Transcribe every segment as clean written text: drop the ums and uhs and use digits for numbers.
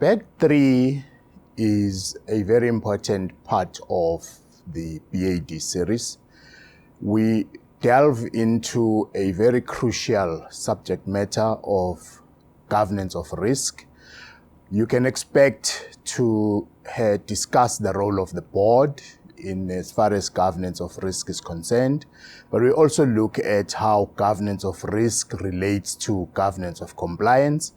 Bag 3 is a very important part of the BAD series. We delve into a very crucial subject matter of governance of risk. You can expect to discuss the role of the board in as far as governance of risk is concerned, but we also look at how governance of risk relates to governance of compliance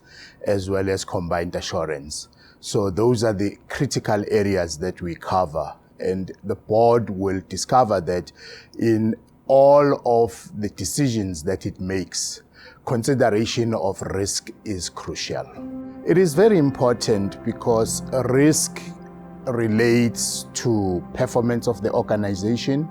as well as combined assurance. So those are the critical areas that we cover, and the board will discover that in all of the decisions that it makes, consideration of risk is crucial. It is very important because risk relates to performance of the organization.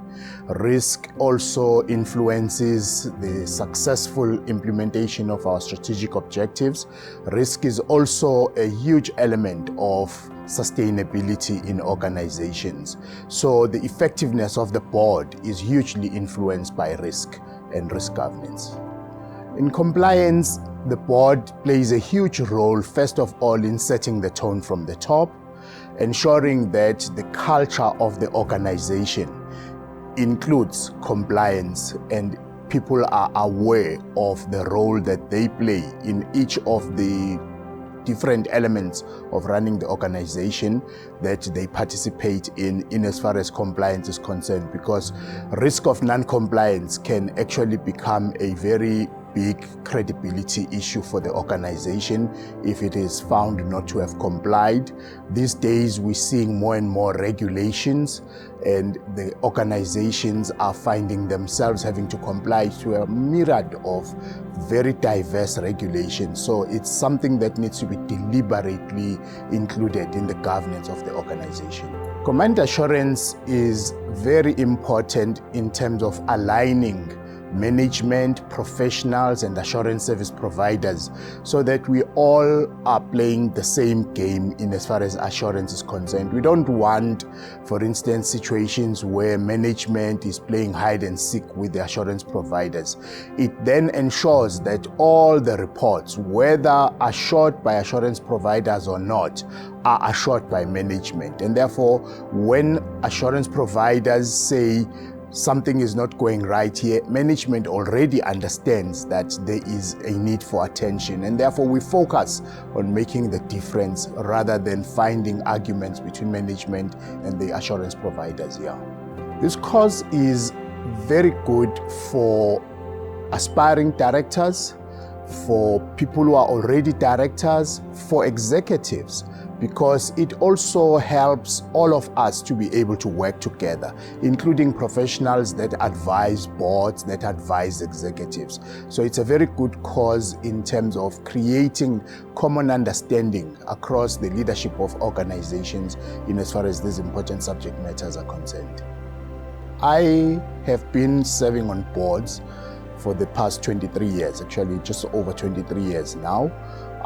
Risk also influences the successful implementation of our strategic objectives. Risk is also a huge element of sustainability in organizations. So the effectiveness of the board is hugely influenced by risk and risk governance. In compliance, the board plays a huge role, first of all, in setting the tone from the top, ensuring that the culture of the organization includes compliance and people are aware of the role that they play in each of the different elements of running the organization that they participate in as far as compliance is concerned, because risk of non-compliance can actually become a very big credibility issue for the organization if it is found not to have complied. These days we're seeing more and more regulations, and the organizations are finding themselves having to comply to a myriad of very diverse regulations. So it's something that needs to be deliberately included in the governance of the organization. Combined assurance is very important in terms of aligning management, professionals, and assurance service providers so that we all are playing the same game in as far as assurance is concerned. We don't want, for instance, situations where management is playing hide and seek with the assurance providers. It then ensures that all the reports, whether assured by assurance providers or not, are assured by management. And therefore, when assurance providers say something is not going right here, management already understands that there is a need for attention, and therefore we focus on making the difference rather than finding arguments between management and the assurance providers here. This course is very good for aspiring directors, for people who are already directors, for executives, because it also helps all of us to be able to work together, including professionals that advise boards, that advise executives. So it's a very good cause in terms of creating common understanding across the leadership of organizations in as far as these important subject matters are concerned. I have been serving on boards for the past 23 years, actually just over 23 years now.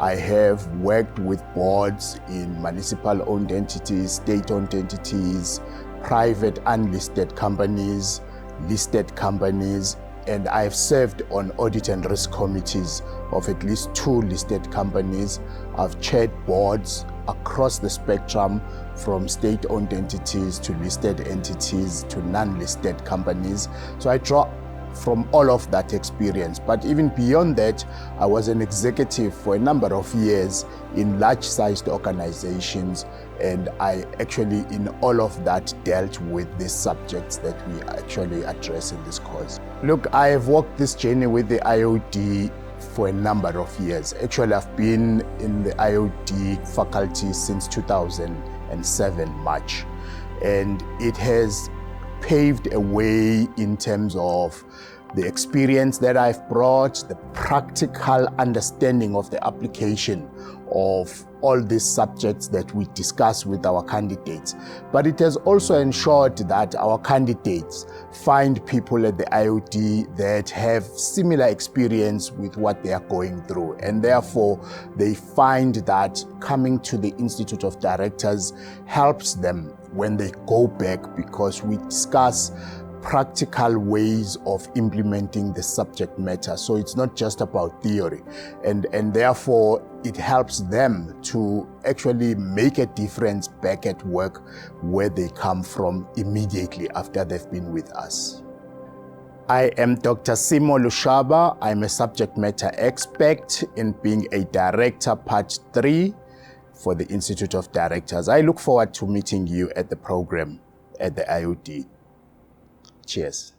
I have worked with boards in municipal-owned entities, state-owned entities, private unlisted companies, listed companies, and I've served on audit and risk committees of at least 2 listed companies. I've chaired boards across the spectrum from state-owned entities to listed entities to non-listed companies. So I draw from all of that experience. But even beyond that, I was an executive for a number of years in large-sized organizations, and I actually, in all of that, dealt with the subjects that we actually address in this course. Look, I have walked this journey with the IOD for a number of years. Actually, I've been in the IOD faculty since 2007, March, and it has paved a way in terms of the experience that I've brought, the practical understanding of the application of all these subjects that we discuss with our candidates. But it has also ensured that our candidates find people at the IOD that have similar experience with what they are going through. And therefore, they find that coming to the Institute of Directors helps them when they go back, because we discuss practical ways of implementing the subject matter. So it's not just about theory, and therefore it helps them to actually make a difference back at work where they come from immediately after they've been with us. I am Dr. Simo Lushaba. I'm a subject matter expert in being a director part 3 for the Institute of Directors. I look forward to meeting you at the program at the IOD. Cheers.